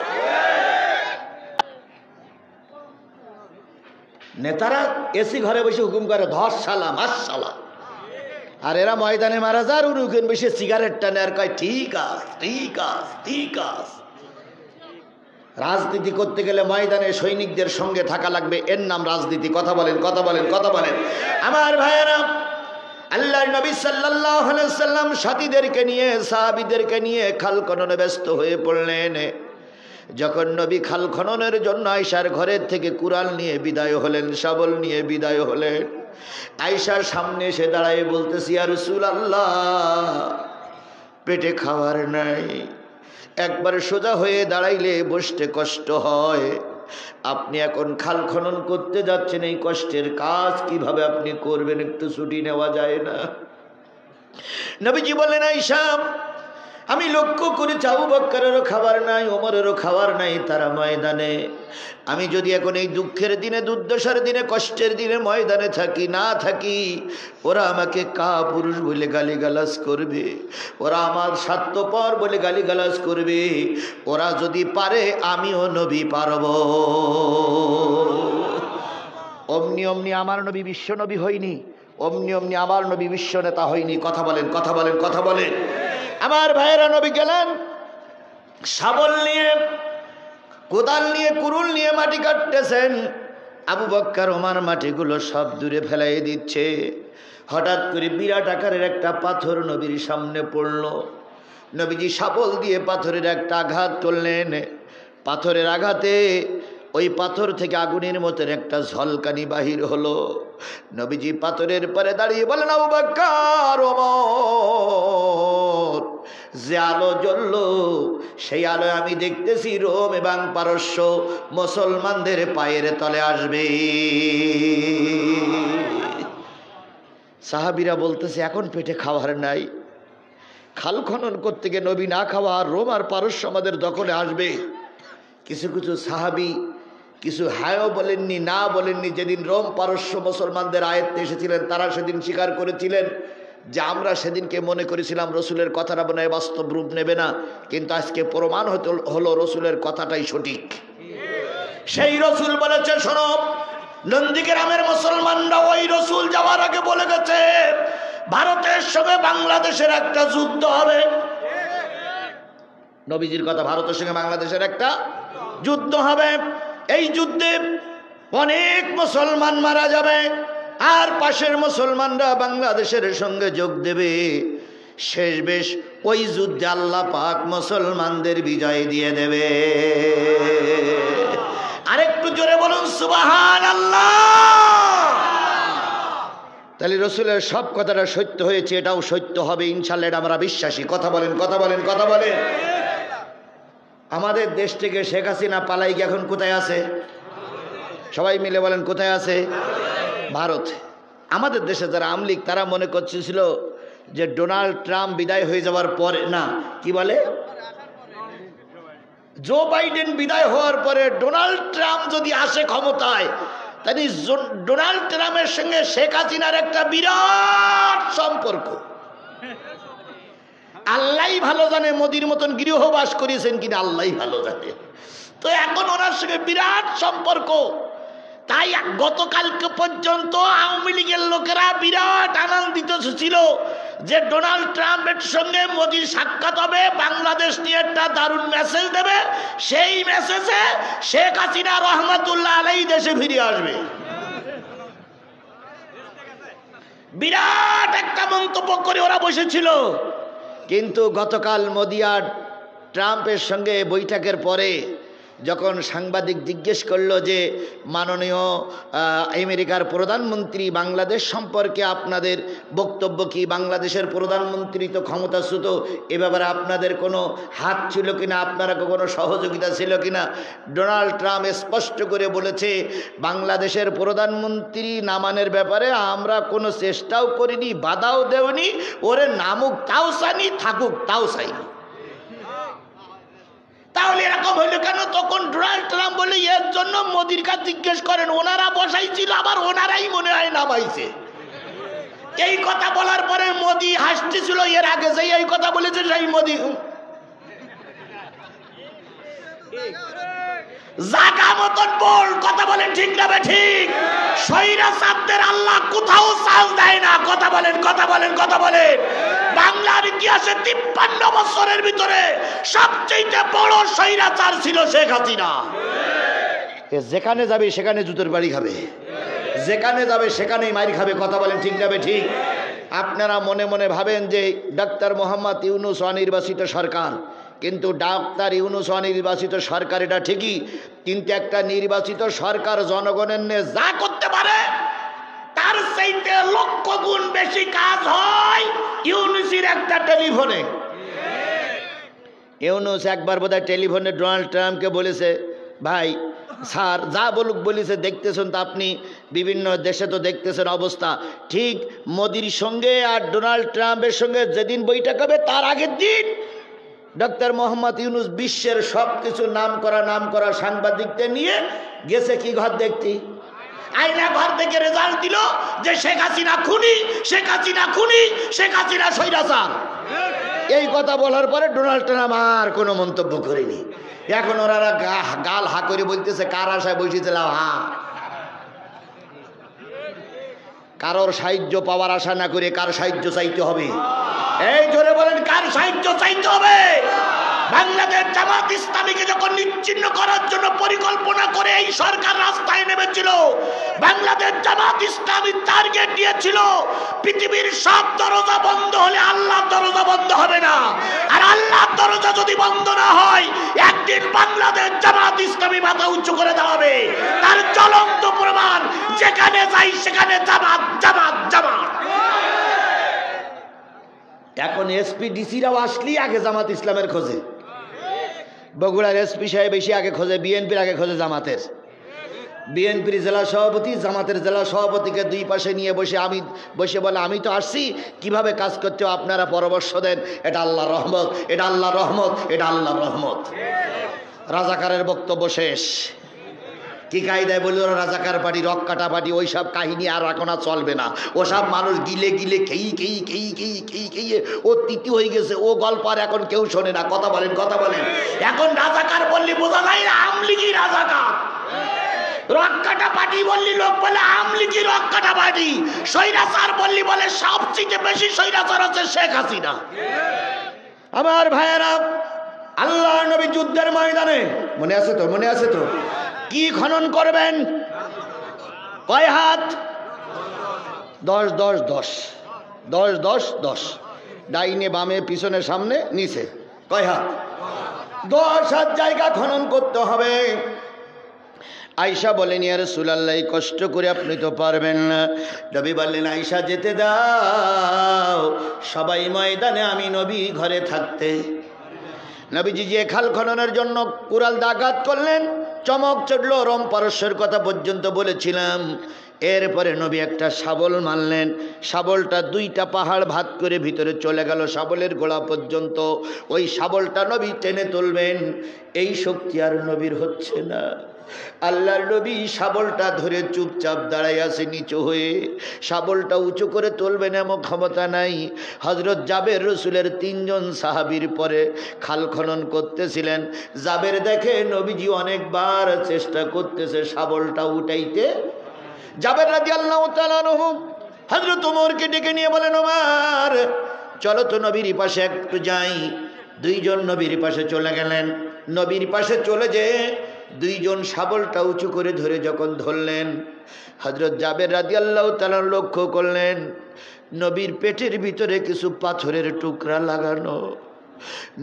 নেতারা এসি ঘরে বসে হুকুম করে ধস শালা, মাস শালা, আর এরা ময়দানে মারা যার উরুকেন বসে সিগারেট টানে আর কয় ঠিক আছে। রাজনীতি করতে গেলে ময়দানে সৈনিকদের সঙ্গে থাকা লাগবে, এর নাম রাজনীতি। কথা বলেন। আমার ভাইয়েরা, আল্লাহর নবী সাল্লাল্লাহু আলাইহি সাল্লাম সাথীদেরকে নিয়ে, সাহাবীদেরকে নিয়ে খাল খননে ব্যস্ত হয়ে পড়লেন। যখন নবী খাল খননের জন্য আয়েশার ঘরের থেকে কুড়াল নিয়ে বিদায় হলেন, শাবল নিয়ে বিদায় হলেন, আয়েশার সামনে এসে দাঁড়ায় বলতেছি ইয়া রাসূলুল্লাহ, পেটে খাবার নাই, একবার সোজা হয়ে দাঁড়াইলে বসতে কষ্ট হয়, আপনি এখন খাল খনন করতে যাচ্ছেন, এই কষ্টের কাজ কিভাবে আপনি করবেন, একটু ছুটি নেওয়া যায় না? নবীজি বললেন আয়েশা, আমি লক্ষ্য করেছি আবু বকরেরও খাবার নাই, ওমরেরও খাবার নাই, তারা ময়দানে। আমি যদি এখন এই দুঃখের দিনে, দুর্দশার দিনে, কষ্টের দিনে ময়দানে না থাকি, ওরা আমাকে কাপুরুষ বলে গালিগালাজ করবে, ওরা আমার স্বার্থপর বলে গালিগালাজ করবে। ওরা যদি পারে আমিও নবী পারব। অমনি আমার নবী বিশ্ব নবী হয়নি, অমনি আমার নবী বিশ্ব নেতা হয়নি। কথা বলেন। আমার ভাইয়েরা, নবী গেলেন শাবল নিয়ে, কোদাল নিয়ে, কুড়ুল নিয়ে মাটি কাটতেছেন। আবু বকর ওমর মাটিগুলো সব দূরে ফেলাই দিচ্ছে। হঠাৎ করে বিরাট আকারের একটা পাথর নবীর সামনে পড়ল। নবীজি শাবল দিয়ে পাথরের একটা আঘাত করলেন। পাথরের আঘাতে ওই পাথর থেকে আগুনের মতন একটা ঝলকানি বাহির হলো। নবীজি পাথরের পরে দাঁড়িয়ে বলেন আবু বকর, ওমর, যে আলো জ্বলল সেই আলো আমি দেখতেছি রোম এবং পারস্য মুসলমানদের পায়ের তলে আসবে। সাহাবীরা বলতেছে এখন পেটে খাবার নাই, খাল খনন করতে গিয়ে নবী না খাওয়া, রোম আর পারস্য আমাদের দখলে আসবে। কিছু সাহাবী কিছু হ্যাঁও বলেননি, না বলেননি। যেদিন রোম পারস্য মুসলমানদের আয়ত্তে এসেছিলেন, তারা সেদিন স্বীকার করেছিলেন যে আমরা সেদিনকে মনে করেছিলাম রসুলের কথাটা মনে হয় বাস্তব রূপ নেবে না, কিন্তু আজকে প্রমাণ হলো রসুলের কথাটাই সঠিক। সেই রসুল বলেছে, শোনো, নন্দীগ্রামের মুসলমানরা ওই রসুল যাওয়ার আগে বলে গেছে ভারতের সঙ্গে বাংলাদেশের একটা যুদ্ধ হবে। নবীজির কথা, ভারতের সঙ্গে বাংলাদেশের একটা যুদ্ধ হবে। এই যুদ্ধে অনেক মুসলমান মারা যাবে, আর পাশের মুসলমানরা বাংলাদেশের সঙ্গে যোগ দেবে। শেষ বেশ ওই যুদ্ধে আল্লাহ পাক মুসলমানদের বিজয় দিয়ে দেবে। আরেকটু জোরে বলুন সুবহানাল্লাহ। তাহলে রসুলের সব কথাটা সত্য হয়েছে, এটাও সত্য হবে ইনশাআল্লাহ, এটা আমরা বিশ্বাসী। কথা বলেন, কথা বলেন, কথা বলেন। আমাদের দেশ থেকে শেখ হাসিনা পালাই গিয়ে এখন কোথায় আছে? সবাই মিলে বলেন, কোথায় আছে? ভারত। আমাদের দেশে যারা আমলিগ, তারা মনে করছিল যে ডোনাল্ড ট্রাম্প বিদায় হয়ে যাওয়ার পরে, না কি বলে, জো বাইডেন বিদায় হওয়ার পরে ডোনাল্ড ট্রাম্প যদি আসে ক্ষমতায়, তাহলে ডোনাল্ড ট্রাম্পের সঙ্গে শেখ হাসিনার একটা বিরাট সম্পর্ক। আল্লাহই ভালো জানে মোদির মতন গৃহবাস করিয়েছেন কিনা, আল্লাহই ভালো জানে। তো এখন ওনার সঙ্গে বিরাট সম্পর্ক। তাই গতকালকে পর্যন্ত আওয়ামী লীগের লোকেরা বিরাট আনন্দিত ছিল যে ডোনাল্ড ট্রাম্পের সঙ্গে মোদির সাক্ষাৎ হবে, বাংলাদেশ নিয়ে একটা দারুণ মেসেজ দেবে। সেই মেসেজে শেখ হাসিনা রহমাতুল্লাহ আলাইহি দেশে ফিরে আসবে। বিরাট একটা মন্তব্য করে ওরা বসেছিল। কিন্তু গতকাল মোদি আর ট্রাম্পের সঙ্গে বৈঠকের পরে যখন সাংবাদিক জিজ্ঞেস করলো যে মাননীয় আমেরিকার প্রধানমন্ত্রী, বাংলাদেশ সম্পর্কে আপনাদের বক্তব্য কি, বাংলাদেশের প্রধানমন্ত্রী তো ক্ষমতাচ্যুত, এ ব্যাপারে আপনাদের কোনো হাত ছিল কিনা, আপনারা কোনো সহযোগিতা ছিল কিনা, ডোনাল্ড ট্রাম্প স্পষ্ট করে বলেছে বাংলাদেশের প্রধানমন্ত্রী নামানের ব্যাপারে আমরা কোনো চেষ্টাও করিনি, বাধাও দেওনি, ওরে নামুক তাও চাইনি, থাকুক তাও চাইনি। তাহলে এরকম হইল কেন? তখন ডোনাল্ড ট্রাম্প বলে এর জন্য মোদির কাছে জিজ্ঞেস করেন, ওনারা বসাইছিল, আবার ওনারাই মনে হয় নামাইছে। এই কথা বলার পরে মোদি হাসতেছিল। এর আগে যে এই কথা বলেছে সেই মোদি জাগা মতন বল। কথা বলেন ঠিক না ঠিক? স্বৈরাচারদের আল্লাহ কোথাও চাল দেয় না। কথা বলেন, কথা বলেন, কথা বলেন। বাংলার ইতিহাসে 53 বছরের ভিতরে সবচেয়ে বড় স্বৈরাচার ছিল শেখ হাসিনা। যেখানে যাবে সেখানে জুতোর বাড়ি খাবে, যেখানে যাবে সেখানেই মাইর খাবে। কথা বলেন ঠিক না ঠিক? আপনারা মনে মনে ভাবেন যে ডাক্তার মোহাম্মদ ইউনূস অনির্বাচিত সরকার, কিন্তু ডাক্তার ইউনূস অনির্বাচিত সরকার এটা ঠিকই, কিন্তু একটা নির্বাচিত সরকার জনগণের নিয়ে যা করতে পারে তার চাইতে লক্ষ গুণ বেশি কাজ হয় ইউনূসের একটা টেলিফোনে। ইউনূস একবার বোধহয় টেলিফোনে ডোনাল্ড ট্রাম্পকে বলেছে, ভাই স্যার যা বলুক বলেছে দেখতেছেন তো আপনি, বিভিন্ন দেশে তো দেখতেছেন অবস্থা, ঠিক মোদির সঙ্গে আর ডোনাল্ড ট্রাম্পের সঙ্গে যেদিন বৈঠক হবে তার আগের দিন ডক্টর মোহাম্মদ ইউনূস বিশ্বের সব কিছু নাম করা সাংবাদিকদের নিয়ে গেছে কি ঘর দেখতে, আয়না ঘর থেকে রেজাল্ট দিল যে শেখ হাসিনা খুনি, শেখ হাসিনা খুনি, শেখ হাসিনা স্বৈরাচার। এই কথা বলার পরে ডোনাল্ড ট্রাম্প আর কোনো মন্তব্য করেনি। এখন ওনারা গাল হা করে বলতেছে কার আশায় বসেছিলাম, কারোর সাহায্য পাওয়ার আশা না করে কার সাহায্য চাইতে হবে? এই জোরে বলেন, কার সাহায্য চাইতে হবে? বাংলাদেশ জামাত ইসলামীকে যখন নিশ্চিহ্ন করার জন্য পরিকল্পনা করে এই সরকার রাস্তায় নেমেছিল, বাংলাদেশ জামাত ইসলামী টার্গেট দিয়েছিল পৃথিবীর সব দরজা বন্ধ হলে আল্লাহর দরজা বন্ধ হবে না। আর আল্লাহর দরজা যদি বন্ধ না হয়, একদিন বাংলাদেশ জামাত ইসলামী মাথা উঁচু করে দাঁড়াবে। তার জ্বলন্ত প্রমাণ, যেখানে যাই সেখানে জামাত জামাত জামাত। এখন এসপি ডিসিরাও আসলেই আগে জামাত ইসলামের খোঁজে। বগুড়ার এসপি সাহেব বেশি আগে খোঁজে বিএনপির আগে খোঁজে জামাতের। বিএনপির জেলা সভাপতি জামাতের জেলা সভাপতিকে দুই পাশে নিয়ে বসে বলে আমি তো আসছি, কিভাবে কাজ করতে আপনারা পরামর্শ দেন। এটা আল্লাহর রহমত, এটা আল্লাহর রহমত, এটা আল্লাহর রহমত। রাজাকারের বক্তব্য শেষ। কি কায়দায় বলল রাজাকার পার্টি, রক কাটা পার্টি, ওই সব কাহিনী আর এখন আর চলবে না। ওসব মানুষ গিলে গিলে খেয়ে ও তিতি হয়ে গেছে, ও গল্প আর এখন কেউ শোনে না। কথা বলেন, কথা বলেন। এখন রাজাকার বললি বোঝা যায় না আমলিগি রাজাকার, রক কাটা পার্টি বললি লোক বলে আমলিগি রক কাটা পার্টি, স্বৈরাচার বললি বলে সবচেয়ে বেশি স্বৈরাচার হচ্ছে শেখ হাসিনা। আমার ভাইয়েরা, আল্লাহ নবী যুদ্ধের ময়দানে মনে আছে তো, মনে আছে তো, কি খনন করবেন? কয় হাত? 10 10 10 10 10 10, ডাইনে বামে পিছনে সামনে নিচে। কয় হাত? 10 হাত জায়গা খনন করতে হবে। আয়েশা বলেন, ইয়া রাসূলুল্লাহ কষ্ট করে আপনি তো পারবেন না। নবী বললেন, আয়েশা যেতে দাও, সবাই ময়দানে, আমি নবী ঘরে থাকতে। নবীজি যে খাল খননের জন্য কুড়াল দাগাত করলেন, চমক চড়ল, রোম পারস্যের কথা পর্যন্ত বলেছিলাম। এরপরে নবী একটা শাবল মারলেন, শাবলটা 2টা পাহাড় ভাত করে ভিতরে চলে গেল শাবলের গোড়া পর্যন্ত। ওই শাবলটা নবী টেনে তুলবেন, এই শক্তি আর নবীর হচ্ছে না। আল্লাহর নবী শাবলটা ধরে চুপচাপ দাঁড়ায় আছে নিচু হয়ে, শাবলটা উঁচু করে তুলবেন এমন ক্ষমতা নাই। হযরত জাবের রাসূলের 3 জন সাহাবীর পরে খাল খনন করতেছিলেন। জাবের দেখে নবীজি অনেকবার চেষ্টা করতেছে শাবলটা উঠাইতে। জাবের রাদিয়াল্লাহু তাআলা আনহু হযরত ওমরকে ডেকে নিয়ে বলেন, ওমর চলো তো নবীর পাশে একটু যাই। 2 জন নবীর পাশে চলে গেলেন। নবীর পাশে চলে যেয়ে 2 জন শাবলটা উঁচু করে ধরে যখন ধরলেন, হযরত জাবের রাদিয়াল্লাহু তাআলা লক্ষ্য করলেন নবীর পেটের ভিতরে কিছু পাথরের টুকরা লাগানো।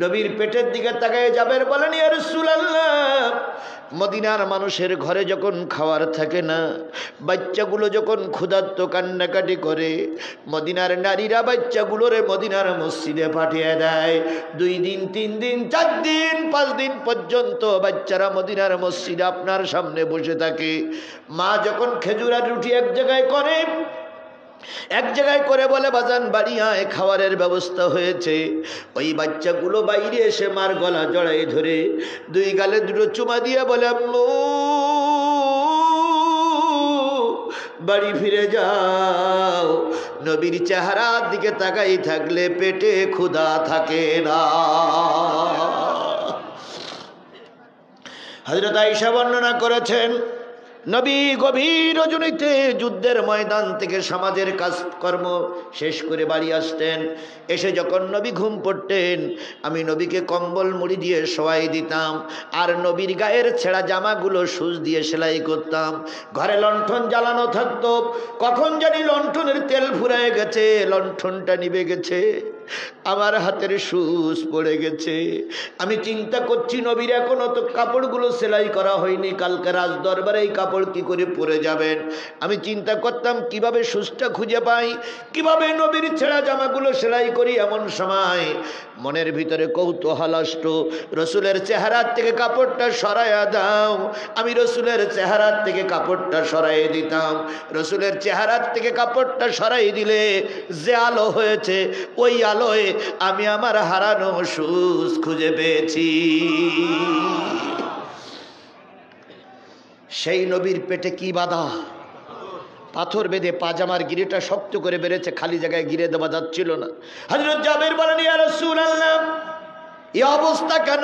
নবীর পেটের দিকে তাকায় জাবের বলেন, ইয়া রাসূলুল্লাহ, মদিনার মানুষের ঘরে যখন খাওয়ার থাকে না, বাচ্চাগুলো যখন ক্ষুধার্ত কান্নাকাটি করে, মদিনার নারীরা বাচ্চাগুলোরে মদিনার মসজিদে পাঠিয়ে দেয়। 2 দিন 3 দিন 4 দিন 5 দিন পর্যন্ত বাচ্চারা মদিনার মসজিদে আপনার সামনে বসে থাকে। মা যখন খেজুর আর রুটি এক জায়গায় করে বলে, বাজান বাড়ি আয়, খাবারের ব্যবস্থা হয়েছে, ওই বাচ্চাগুলো বাইরে এসে মার গলা জড়াই ধরে 2 গালে 2 চুমা দিয়ে বলে, আম্মু বাড়ি ফিরে যাও। নবীর চেহারার দিকে তাকাই থাকলে পেটে ক্ষুধা থাকে না। হযরত আয়েশা বর্ণনা করেছেন, নবী গভীর রজনীতে যুদ্ধের ময়দান থেকে সমাজের কাজকর্ম শেষ করে বাড়ি আসতেন। এসে যখন নবী ঘুম পড়তেন, আমি নবীকে কম্বল মুড়ি দিয়ে শোয়াই দিতাম, আর নবীর গায়ের ছেঁড়া জামাগুলো সুচ দিয়ে সেলাই করতাম। ঘরে লণ্ঠন জ্বালানো থাকতো, কখন জানি লণ্ঠনের তেল ফুরায় গেছে, লণ্ঠনটা নিভে গেছে, আমার হাতের সুচ পড়ে গেছে। আমি চিন্তা করছি নবীর এখনো তো কাপড়গুলো সেলাই করা হয়নি, কালকে রাজ দরবারে এই কাপড় কি করে পরে যাবেন। আমি চিন্তা করতাম কিভাবে সুচটা খুঁজে পাই, কিভাবে নবীর ছেঁড়া জামাগুলো সেলাই করি। এমন সময় মনের ভিতরে কৌতূহল আসতো, রসুলের চেহারার থেকে কাপড়টা সরাইয়া দাও। আমি রসুলের চেহারার থেকে কাপড়টা সরাইয়ে দিতাম। রসুলের চেহারার থেকে কাপড়টা সরাই দিলে যে আলো হয়েছে, ওই আলোয় আমি আমার হারানো সুচ খুঁজে পেয়েছি। সেই নবীর পেটে কি বাধা, পাথর বেঁধে পাজামার গিরেটা শক্ত করে বেড়েছে, খালি জায়গায় গিরে দেওয়া যাচ্ছিল না। হযরত জাবের বলেন, ইয়া রাসূলুল্লাহ, এই অবস্থা কেন?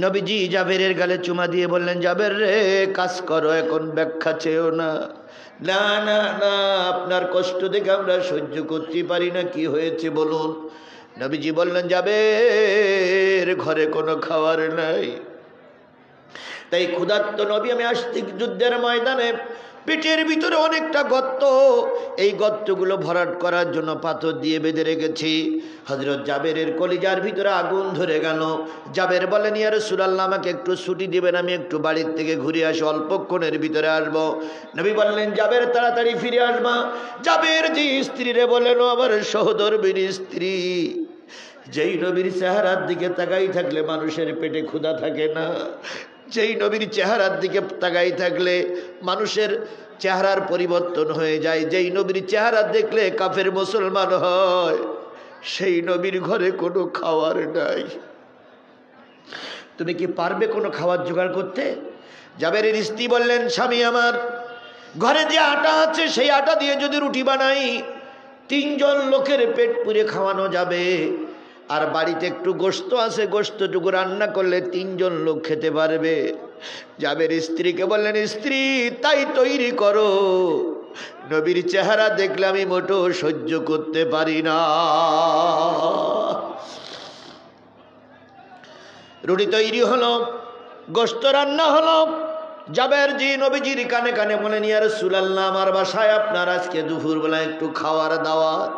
নবীজি জাবেরের গালে চুমা দিয়ে বললেন, জাবের রে, কাজ করো, এখন ব্যাখ্যা চেয়েও না। না না না, আপনার কষ্ট দেখে আমরা সহ্য করতে পারি না, কি হয়েছে বলুন। নবীজি বললেন, জাবের, ঘরে কোনো খাবার নাই। তাই ক্ষুধার্ত নবী, আমি আসছি যুদ্ধের ময়দানে, পেটের ভিতরে অনেকটা গর্ত, এই গর্তগুলো ভরাট করার জন্য পাথর দিয়ে বেঁধে রেখেছি। হযরত জাবেরের কলিজার ভিতরে আগুন ধরে গেল। জাবের বলেন, ইয়া রাসূলুল্লাহ, আমাকে একটু ছুটি দিবেন, আমি একটু বাড়ির থেকে ঘুরে আসি, অল্পক্ষণের ভিতরে আসবো। নবী বললেন, জাবের তাড়াতাড়ি ফিরে আসবা। জাবের যে স্ত্রীরে বলেন, আমার সহধর্মীর স্ত্রী, যেই নবীর চেহারার দিকে তাকাই থাকলে মানুষের পেটে ক্ষুধা থাকে না, যেই নবীর চেহারার দিকে তাকাই থাকলে মানুষের চেহারার পরিবর্তন হয়ে যায়, যেই নবীর চেহারা দেখলে কাফের মুসলমান হয়, সেই নবীর ঘরে কোনো খাবার নাই। তুমি কি পারবে কোনো খাবার জোগাড় করতে? জাবেরের স্ত্রী বললেন, স্বামী আমার, ঘরে যে আটা আছে সেই আটা দিয়ে যদি রুটি বানাই 3 জন লোকের পেট পুরে খাওয়ানো যাবে, আর বাড়িতে একটু গোশত আছে, গোশতটুকু রান্না করলে 3 জন লোক খেতে পারবে। জাবের স্ত্রীকে বললেন, স্ত্রী তাই তৈরি করো, নবীর চেহারা দেখলে আমি মোটো সহ্য করতে পারি না। রুটি তৈরি হলো, গোশত রান্না হলো। জাবের জি নবীজির কানে কানে বলেন, ইয়া রাসূলুল্লাহ, আমার বাসায় আপনার আজকে দুপুরবেলা একটু খাওয়ার দাওয়াত।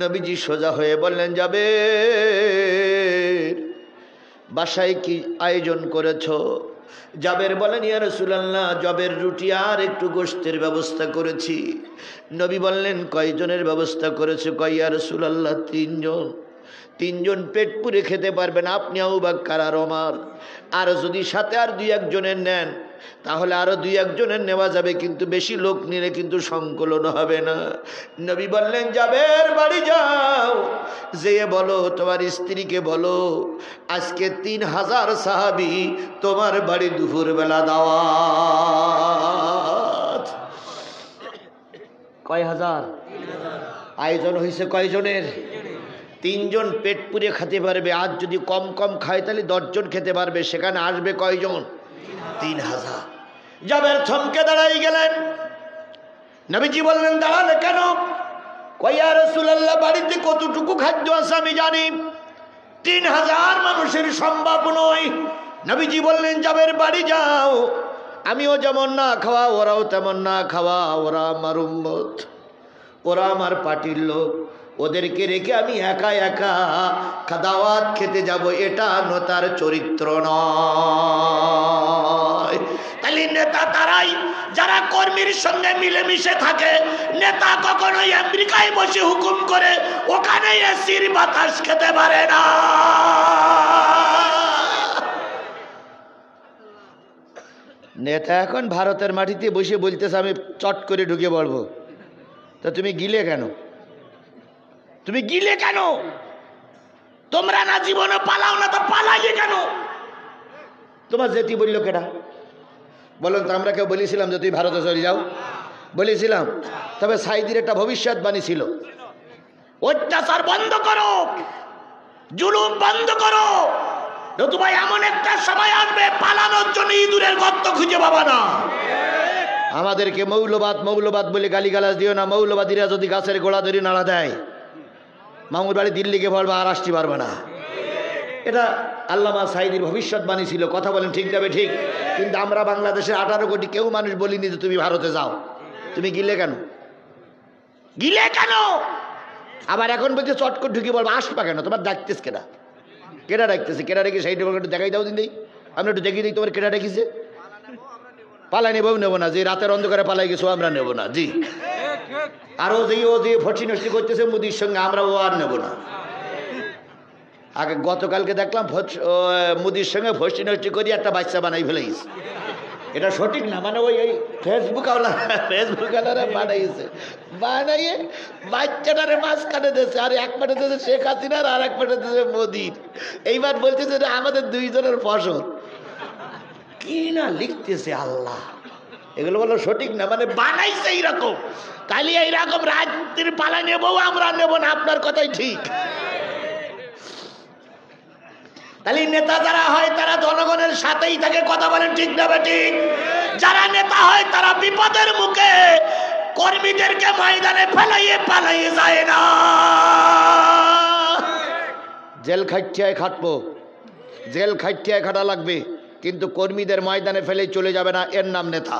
নবীজি সোজা হয়ে বললেন, জাবের বাসায় কি আয়োজন করেছো? জাবের বলেন, ইয়া রাসূলুল্লাহ, জবের রুটি আর একটু গোশতের ব্যবস্থা করেছি। নবী বললেন, কয়জনের ব্যবস্থা করেছো? কয়, ইয়া রাসূলুল্লাহ 3 জন। 3 জন পেট পুরে খেতে পারবেন আপনি, আবু বকর আর ওমর। আর যদি সাথে আর 2-1 জনের নেন তাহলে আরো 2-1 জনের নেওয়া যাবে, কিন্তু বেশি লোক নিলে কিন্তু সংকলন হবে না। নবী বললেন, জাবের বাড়ি যাও, যেয়ে বলো তোমার স্ত্রীকে বলো আজকে 3000 সাহাবী তোমার বাড়ি দুপুরবেলা দাওয়াত। কয় হাজার? আয়োজন হয়েছে কয়জনের? 3 জন পেট পুরে খেতে পারবে। আজ যদি কম কম খায় তাহলে 10 জন খেতে পারবে, সেখানে আসবে কয়জন? 3000। জাবের থমকে দাঁড়াই গেলেন। নবীজি বললেন, দাঁড়ালে কেন? কয়, ইয়া রাসূলুল্লাহ, বাড়িতে কতটুকু খাদ্য আছে আমি জানি, 3000 মানুষের সম্ভব নয়। নবীজি বললেন, জাবের বাড়ি যাও, আমিও যেমন না খাওয়া ওরাও তেমন না খাওয়া, ওরা আমার উম্মত, ওরা আমার পার্টির লোক, ওদেরকে রেখে আমি একা একা দাওয়াত খেতে যাব, এটা নেতার চরিত্র নয়। তাহলে নেতা তারাই যারা কর্মীর সঙ্গে মিলেমিশে থাকে। নেতা কখনোই আমেরিকায় বসে হুকুম করে ওখানে এসির বাতাস খেতে পারে না। নেতা এখন ভারতের মাটিতে বসে বলতেছে আমি চট করে ঢুকে পড়বো। তা তুমি গিলে কেন? তুমি গিলে কেন? তোমরা না জীবনে পালাও না, তো পালাইয়ে কেন? তোমার যেটি বললো কেটা? বলুন তো, আমরা কেউ বলেছিলাম যে তুই ভারতে চলে যাও? বলেছিলাম? তবে সাইদির একটা ভবিষ্যৎবাণী ছিল, অত্যাচার বন্ধ করো, জুলুম বন্ধ করো, নতুবা এমন একটা সময় আসবে পালানোর জন্য ইঁদুরের গর্ত খুঁজে পাবা না। আমাদেরকে মৌলবাদ মৌলবাদ বলে গালিগালাজ দিও না। মৌলবাদীরা যদি গাছের গোড়া ধরে নাড়া দেয়, মামুর বাড়ি দিল্লিকে বলবা আর আসতে পারবে না। এটা আল্লামা সাইদির ভবিষ্যৎবাণী ছিল। কথা বলেন ঠিক যাবে? ঠিক। কিন্তু আমরা বাংলাদেশের 18 কোটি কেউ মানুষ বলিনি যে তুমি ভারতে যাও। তুমি গিলে কেন? গিলে কেন? আবার এখন বলছে চট করে ঢুকে বলবো আসবা কেন? তোমার ডাকতেস কেটা? কেটা ডাকতেছে? কেটা ডেকে সেই একটু দেখাই দাও দিন দেই, আমরা একটু দেখিয়ে দিই তোমার কেটা ডেকেছে। পালাই নেবো নেবো না, যে রাতের অন্ধকারে পালাই গেছো আমরা নেবো না। জি, আরো যে ও যে ফটি নষ্টি করতেছে মুদির সঙ্গে, আমরা ও আর নেবো না। আগে গতকালকে দেখলাম মুদির সঙ্গে ফষ্টি নষ্টি করি একটা বাচ্চা বানাই ফেলেছে। এটা সঠিক না, মানে ওই ফেসবুক ফেসবুকওয়ালারা বানাইছে, বানাইয়ে বাচ্চাটারে মাঝখানে দিয়েছে, আর এক পাটে দিয়েছে শেখ হাসিনার, আর এক পাটে দিয়েছে মোদির। এইবার বলতেছে যে আমাদের 2 জনের ফসল। কি না লিখতেছে আল্লাহ, এগুলো বলো সঠিক না, মানে বানাইছে এইরকম। তাহলে এইরকম রাত্রির পালা নেবো আমরা, নেবো না। আপনার কথাই ঠিক। তাহলে নেতা যারা হয় তারা জনগণের সাথেই থাকে। কথা বলেন ঠিক না ঠিক? যারা নেতা হয় তারা বিপদের মুখে কর্মীদেরকে ময়দানে ফেলাইয়ে পালাইয়ে যায় না। জেল খাটিয়ায় খাটবো, জেল খাটিয়ায় খাটা লাগবে, কিন্তু কর্মীদের ময়দানে ফেলে চলে যাবে না, এর নাম নেতা।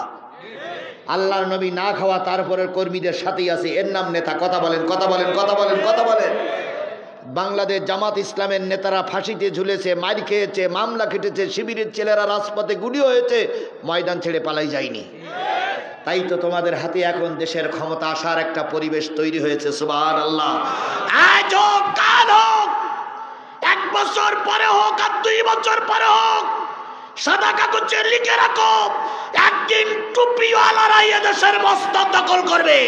আল্লাহর নবী না খাওয়া তারপরে কর্মীদের সাথেই আছে, এর নাম নেতা। কথা বলেন, কথা বলেন, কথা বলেন, কথা বলেন। বাংলাদেশ জামাত ইসলামের নেতারা ফাঁসিতে ঝুলেছে, মার খেয়েছে, মামলা কেটেছে, শিবিরের ছেলেরা রাজপথে গুলি হয়েছে, ময়দান ছেড়ে পালাই যায়নি। তাই তো তোমাদের হাতে এখন দেশের ক্ষমতা আসার একটা পরিবেশ তৈরি হয়েছে। সুবহানাল্লাহ। আজ হোক, কাল হোক, 1 বছর পরে হোক আর 2 বছর পরে হোক, সাদা কাগজে লিখে রাখো, একদিন টুপিওয়ালারা এদেশের মস্তক দখল করবে।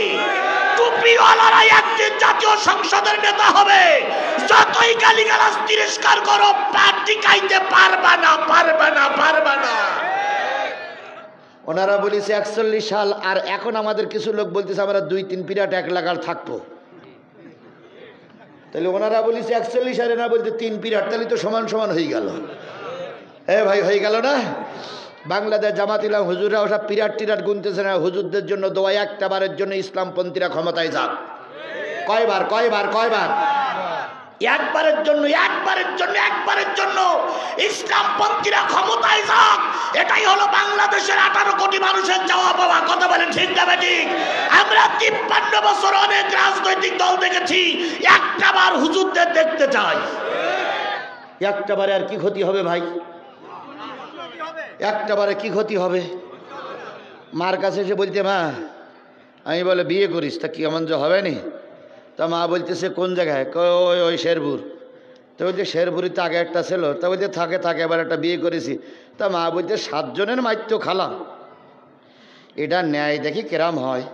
টুপিওয়ালারা একদিন জাতীয় সংসদের নেতা হবে। যতই গালিগালাজ তিরস্কার করো, পার্টি খাইতে পারবা না, পারবা না, পারবা না। ওনারা বলেছে 41 সাল, আর এখন আমাদের কিছু লোক বলতেছে আমরা 2-3 পিরিয়ড 1 লাখ আর থাকবো। তাহলে ওনারা বলেছে 41 আর এনারা বলতে 3 পিরিয়ড, তাহলে তো সমান সমান হয়ে গেল। হ্যাঁ ভাই, হয়ে গেল না? বাংলাদেশ জামাত ইসলাম হুজুররা ওসব পিরিয়ড টিরাট গুনতেছে না। হুজুরদের জন্য দোয়া, একটা বারের জন্য ইসলামপন্থীরা ক্ষমতায় যাক। কয়বার? একবারের জন্য, একবারের জন্য ইসলামপন্থীরা ক্ষমতায় যাক। এটাই হলো বাংলাদেশের 18 কোটি মানুষের চাওয়া পাওয়া। কথা বলেন ঠিক না ঠিক? আমরা 53 বছর অনেক রাজনৈতিক দল দেখেছি, একটা বার হুজুরদের দেখতে চাই। একটা বারে আর কি ক্ষতি হবে ভাই? একটা বারে কি ক্ষতি হবে? মার কাছে এসে বলতে, মা আমি বলে বিয়ে করিস, তা কি এমন যে হবে নি? তা মা বলতেছে কোন জায়গায়? ওই শেরপুর। তো বলছে শেরপুরিতে আগে একটা ছিল। তা বলতে থাকে এবার একটা বিয়ে করেছি। তা মা বলতে 7 জনের মাইত্য খালাম, এটা ন্যায় দেখি কেরাম হয়।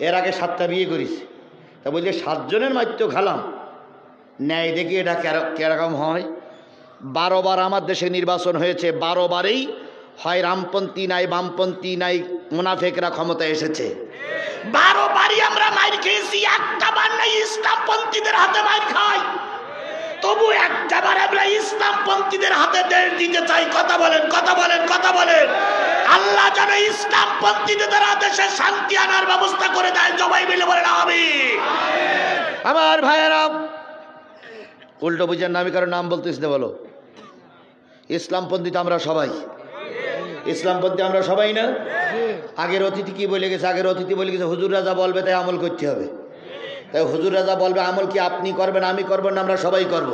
এর আগে 7টা বিয়ে করিস, তা বলছে 7 জনের মাইত্য খালাম, ন্যায় দেখি এটা কেরকম হয়। 12 বার আমার দেশে নির্বাচন হয়েছে, 12 বারেই হয় রামপন্থী নাই বামপন্থী নাই মুনাফেকরা ক্ষমতা এসেছে। 12 বারই আমরা মাইর খেয়েছি, একটা বার নাই ইসলামপন্থীদের হাতে মাইর খাই। তবু একটা বার আমরা ইসলামপন্থীদের হাতে দেশ দিতে চাই। কথা বলেন। আল্লাহ যেন ইসলামপন্থীদের দেশে শান্তি আনার ব্যবস্থা করে দেয়। সবাই মিলে বলেন আমিন। আমার ভাইয়েরা, উল্টো বুঝেন না, আমি কারো নাম বলতেছি না, বলো ইসলামপন্থী তো আমরা সবাই। ইসলামপন্থী আমরা সবাই না? আগের অতিথি কি বলে গেছে? হুজুর রাজা বলবে তাই আমল করতে হবে। তাই হুজুর রাজা বলবে, আমল কি আপনি করবেন আমি করবেন না, আমরা সবাই করব।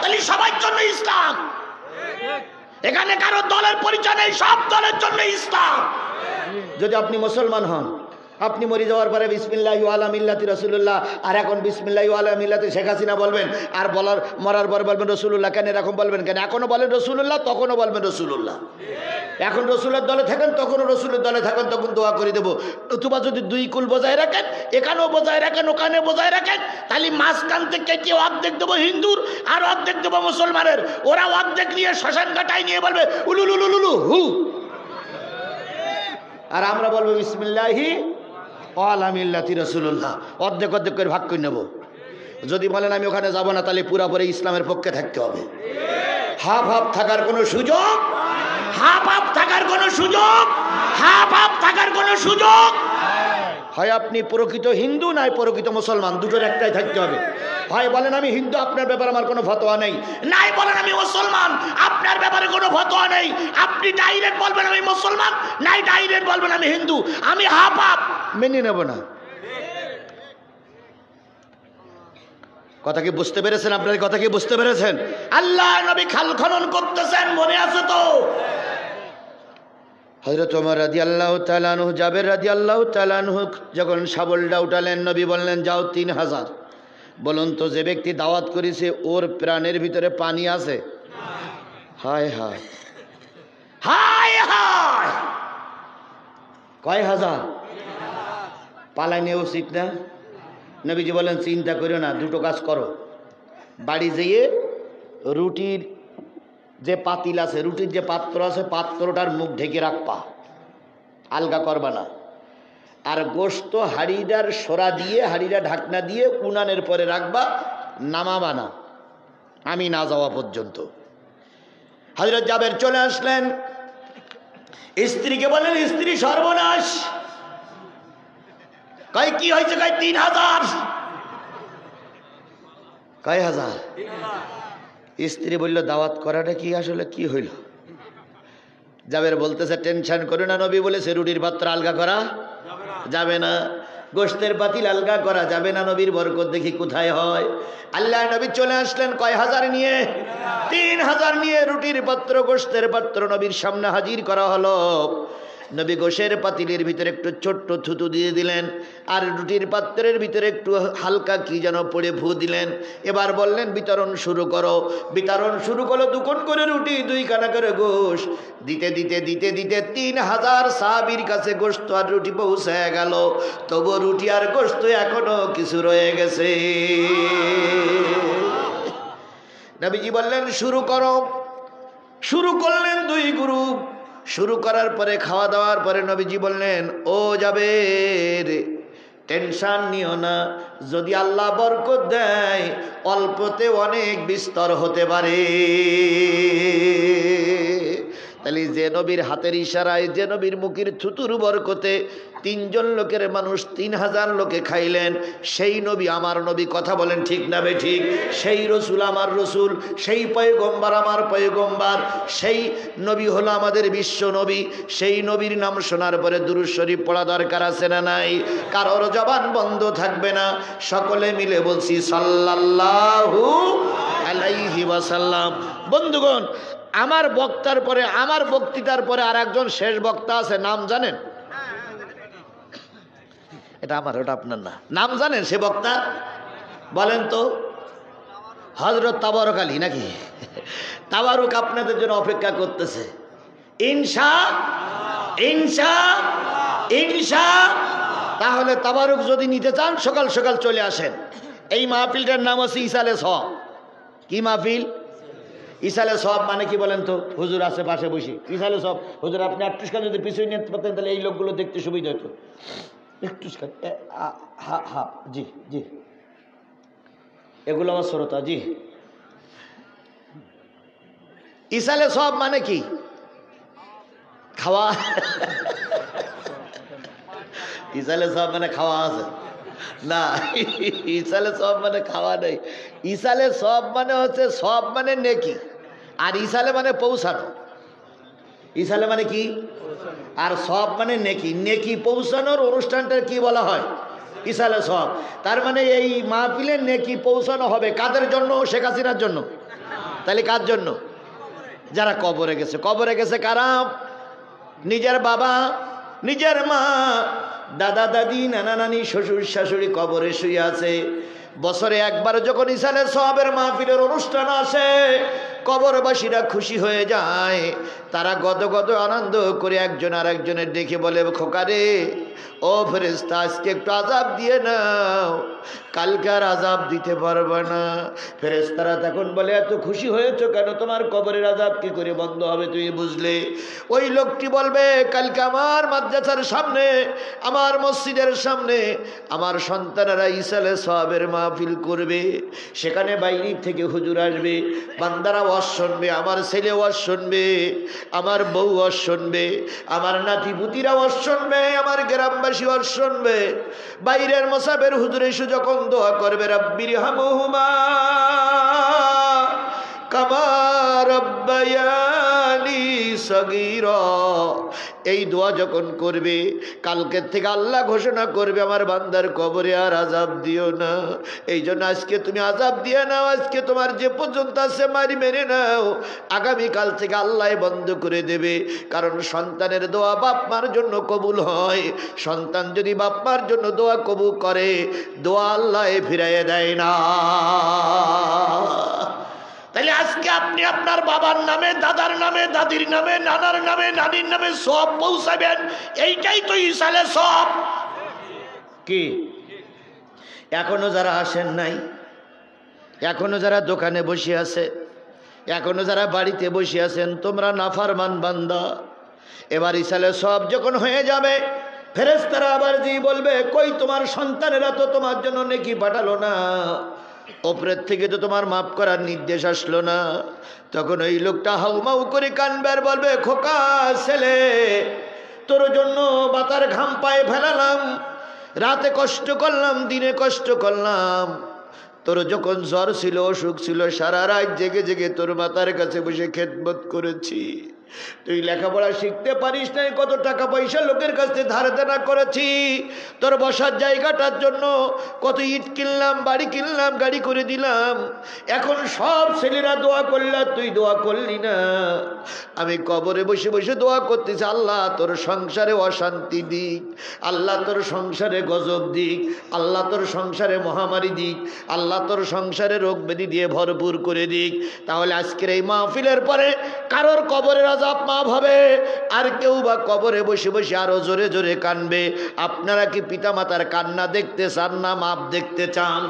তাহলে সবার জন্য ইসলাম, এখানে কারো দলের পরিচয় নেই, সব দলের জন্য ইসলাম। যদি আপনি মুসলমান হন, আপনি মরে যাওয়ার পরে বিসমিল্লাহি ওয়া আলা মিল্লাতি রাসূলুল্লাহ, আর এখন বিসমিল্লাহি ওয়া আলা মিল্লাতি শেখ হাসিনা বলবেন, আর মরার পর বলবেন রাসূলুল্লাহ। কেন এরকম বলবেন? কেন এখনো বলেন রাসূলুল্লাহ, তখনও বলবেন রাসূলুল্লাহ। এখন রসুলের দলে থাকেন, তখনও রসুলের দলে থাকেন, তখন দোয়া করে দেবো। অথবা যদি 2 কুল বজায় রাখেন, এখানেও বজায় রাখেন, ওখানে বজায় রাখেন, তাহলে মাঝখান থেকে কেউ অর্ধেক দেবো হিন্দুর আর অর্ধেক দেবো মুসলমানের। ওরা অর্ধেক নিয়ে শ্মশান ঘাটায় নিয়ে বলবে উলুলুলুলু হু, আর আমরা বলবো বিসমিল্লাহি ওয়া আলা মিল্লাতি রাসূলুল্লাহ। অর্ধেক করে ভাগ করে নেব। যদি বলেন আমি ওখানে যাব না, তাহলে পুরোপুরি ইসলামের পক্ষে থাকতে হবে। হাফ থাকার কোনো সুযোগ, হয় আপনি প্রকৃত হিন্দু নাই প্রকৃত মুসলমান, দুটোর একটাই থাকতে হবে। হয় বলেন আমি হিন্দু, আপনার ব্যাপারে আমার কোনো ফতোয়া নেই, নাই বলেন আমি মুসলমান, আপনার ব্যাপারে কোনো ফতোয়া নেই। আপনি ডাইরেক্ট বলবেন আমি মুসলমান, নাই ডাইরেক্ট বলবেন আমি হিন্দু। আমি হাফ মেনে নেব না। কথা কি বুঝতে পেরেছেন? আপনার কথা কি বুঝতে পেরেছেন? আল্লাহ নবী খাল খনন করতেছেন, মনে আছে তো? হযরত ওমর রাদিয়াল্লাহু তাআলা আনহু, জাবের রাদিয়াল্লাহু তাআলা আনহু যখন শাবলটা উঠালেন, নবী বললেন যাও 3000। বলুন তো, যে ব্যক্তি দাওয়াত করেছে ওর প্রাণের ভিতরে পানি আছে? হায় হায় হায় হায়, কয় হাজার? পালাই নেওয়া উচিত না? নবীজি বলেন চিন্তা করো না, দুটো কাজ করো। বাড়ি যেয়ে রুটির যে পাতিল আছে, রুটির যে পাত্র আছে, পাত্রটার মুখ ঢেকে রাখবা, আলগা করবা না। আর গোশত হাড়িটার সরা দিয়ে, হাড়িটা ঢাকনা দিয়ে উনানের পরে রাখবা, নামাবা না আমি না যাওয়া পর্যন্ত। হযরত জাবের চলে আসলেন, স্ত্রীকে বলেন স্ত্রী সর্বনাশ। কয় কি হয়েছে? কয় 3000। কয় হাজার? স্ত্রী বলল দাওয়াত করাটা কি আসলে কি হইল? জাবের বলতেছে টেনশন করো না, নবী বলেছে রুটির পাত্র আলগা করা যাবে না, গোশতের পাতিল আলগা করা যাবে না। নবীর বরকত দেখি কোথায় হয়। আল্লাহ নবী চলে আসলেন কয় হাজার নিয়ে? 3000 নিয়ে রুটির পাত্র, গোশতের পাত্র নবীর সামনে হাজির করা হলো। নবী গোশের পাতিলের ভিতরে একটু ছোট্ট থুতু দিয়ে দিলেন, আর রুটির পাত্রের ভিতরে একটু হালকা কি যেন পড়ে ফু দিলেন। এবার বললেন বিতরণ শুরু করো। বিতরণ শুরু করো, 2 কোণ করে রুটি, 2 কানা করে গোশ। দিতে দিতে দিতে দিতে 3000 সাহাবীর কাছে গোশত আর রুটি পৌঁছায় গেল। তবু রুটি আর গোশত এখনো কিছু রয়ে গেছে। নবীজি বললেন শুরু করো। শুরু করলেন 2 গ্রুপ। শুরু করার পরে খাওয়া দাওয়ার পরে নবীজি বললেন, ও জাবের, টেনশন নিও না, যদি আল্লাহ বরকত দেয় অল্পতে অনেক বিস্তর হতে পারে। তাহলে যে নবীর হাতের ইশারায়, যে নবীর মুখের থুতুর বরকতে 3 জন লোকের মানুষ 3000 লোকে খাইলেন, সেই নবী আমার নবী। কথা বলেন ঠিক না বে ঠিক? সেই রসুল আমার রসুল, সেই পয়গম্বর আমার পয়গম্বর, সেই নবী হলো আমাদের বিশ্ব নবী। সেই নবীর নাম শোনার পরে দুরূদ শরীফ পড়া দরকার আছে না নাই? কারোর জবান বন্ধ থাকবে না, সকলে মিলে বলছি সাল্লাল্লাহু আলাইহি ওয়াসাল্লাম। বন্ধুগণ, আমার বক্তার পরে, আমার বক্তৃতার পরে আর একজন শেষ বক্তা আছে, নাম জানেন? এটা আমার, ওটা আপনার না। নাম জানেন সে বক্তা? বলেন তো। হযরত তাবারক আলী নাকি? তাবারক আপনাদের জন্য অপেক্ষা করতেছে। ইনশা ইনশা ইনশা। তাহলে তাবারক যদি নিতে চান সকাল সকাল চলে আসেন। এই মাহফিলটার নাম হচ্ছে ইসালে সওয়াব। কি মাহফিল? ইসালে সওয়াব মানে কি বলেন তো? হুজুর আছে পাশে বসে, ইসালে সওয়াব। হুজুর আপনি একটুখানি যদি পিছনে নিতে পারতেন তাহলে এই লোকগুলো দেখতে সুবিধা হতো। একটুখানি, হ্যাঁ জি জি, এগুলো আমার শ্রোতা। জি, ইসালে সওয়াব মানে কি? খাওয়া। ইসালে সওয়াব মানে খাওয়া আছে না, ইসালে সওয়াব মানে খাওয়া নেই। ইসালে সওয়াব মানে হচ্ছে, সওয়াব মানে নেকি, আর ইসালে মানে পৌঁছানো। ইসালে মানে কি? আর সওয়াব মানে নেকি। নেকি পৌঁছানোর অনুষ্ঠানটার কি বলা হয়? ইসালে সওয়াব। তার মানে এই মাহফিলে নেকি পৌঁছানো হবে কাদের জন্য? শেখ হাসিনার জন্য। তাহলে কার জন্য? যারা কবরে গেছে। কবরে গেছে কারা? নিজের বাবা, নিজের মা, দাদা দাদি, নানা নানি, শ্বশুর শাশুড়ি কবরে শুয়ে আছে। বছরে একবার যখন ইসালে সওয়াবের মাহফিলের অনুষ্ঠান আসে, কবরবাসীরা খুশি হয়ে যায়। তারা গদগদ আনন্দ করে একজন আর একজনের ডেকে বলে, খোকারে, ও ফেরেশতা, আজকে একটু আযাব দিয়ে নাও, কালকে আর আযাব দিতে পারবে না। ফেরেশতারা তখন বলে, এত খুশি হয়েছো কেন? তোমার কবরের আযাব কি করে বন্ধ হবে তুমি বুঝলে? ওই লোকটি বলবে, কালকে আমার মাদ্রাসার সামনে, আমার মসজিদের সামনে আমার সন্তানেরা ইসালে সওয়াবের মাহফিল করবে। সেখানে বাইরে থেকে হুজুর আসবে, বান্দারা ওয়াজ শুনবে, আমার ছেলে ওয়াজ শুনবে, আমার বউ ওয়াজ শুনবে, আমার নাতিপুতিরা ওয়াজ শুনবে, আমার গ্রামবাসী ওয়াজ শুনবে। বাইরের মোসাবের হুজুর এসে যখন দোয়া করবে, রাব্বির হামহুমা কামা রাব্বায়ানি সগীরা, এই দোয়া যখন করবে, কালকের থেকে আল্লাহ ঘোষণা করবে, আমার বান্দার কবরে আর আযাব দিও না। এই জন্য আজকে তুমি আযাব দিয়ে নাও, আজকে তোমার যে পর্যন্ত আছে মারি মেরে নাও, আগামীকাল থেকে আল্লাহ বন্ধ করে দেবে। কারণ সন্তানের দোয়া বাপ মার জন্য কবুল হয়। সন্তান যদি বাপ মার জন্য দোয়া কবুল করে, দোয়া আল্লাহ ফিরাইয়ে দেয় না। তাহলে আজকে আপনি আপনার বাবার নামে, দাদার নামে, দাদির নামে, নানার নামে, নানির নামে সওয়াব পৌঁছাবেন। এইটাই তো ইসালে সওয়াব। কি এখনো যারা আসেন নাই, এখনো যারা দোকানে বসে আছে, এখনো যারা বাড়িতে বসে আছেন, তোমরা নাফরমান বান্দা। এবার ইসালে সওয়াব যখন হয়ে যাবে, ফেরেশতারা আবার জি বলবে, কই তোমার সন্তানেরা তো তোমার জন্য নেকি পাঠালো না, ওপরের থেকে তো তোমার মাফ করার নির্দেশ আসলো না। তখন ওই লোকটা হাউমাউ করে কানবে আর বলবে, খোকা ছেলে, তোর জন্য বাতার ঘাম পায়ে ফেলালাম, রাতে কষ্ট করলাম, দিনে কষ্ট করলাম। তোর যখন জ্বর ছিল, অসুখ ছিল, সারা রাত জেগে জেগে তোর মাতার কাছে বসে খেদমত করেছি। তুই লেখাপড়া শিখতে পারিস নাই, কত টাকা পয়সা লোকের কাছে ধার দেনা করেছি। তোর বসার জায়গাটার জন্য কত ইট কিনলাম, বাড়ি কিনলাম, গাড়ি করে দিলাম। এখন সব ছেলেরা দোয়া করল, তুই দোয়া করলি না। আমি কবরে বসে বসে দোয়া করতেছি, আল্লাহ তোর সংসারে অশান্তি দিক, আল্লাহ তোর সংসারে গজব দিক, আল্লাহ তোর সংসারে মহামারী দিক, আল্লাহ তোর সংসারে রোগ ব্যাধি দিয়ে ভরপুর করে দিক। তাহলে আজকের এই মাহফিলের পরে কারোর কবরের আযাব মাফ হবে, আর কেউ বা কবরে বসে বসে আরো জোরে জোরে কানবে। আপনারা কি পিতামাতার কান্না দেখতে চান না মাপ দেখতে চান?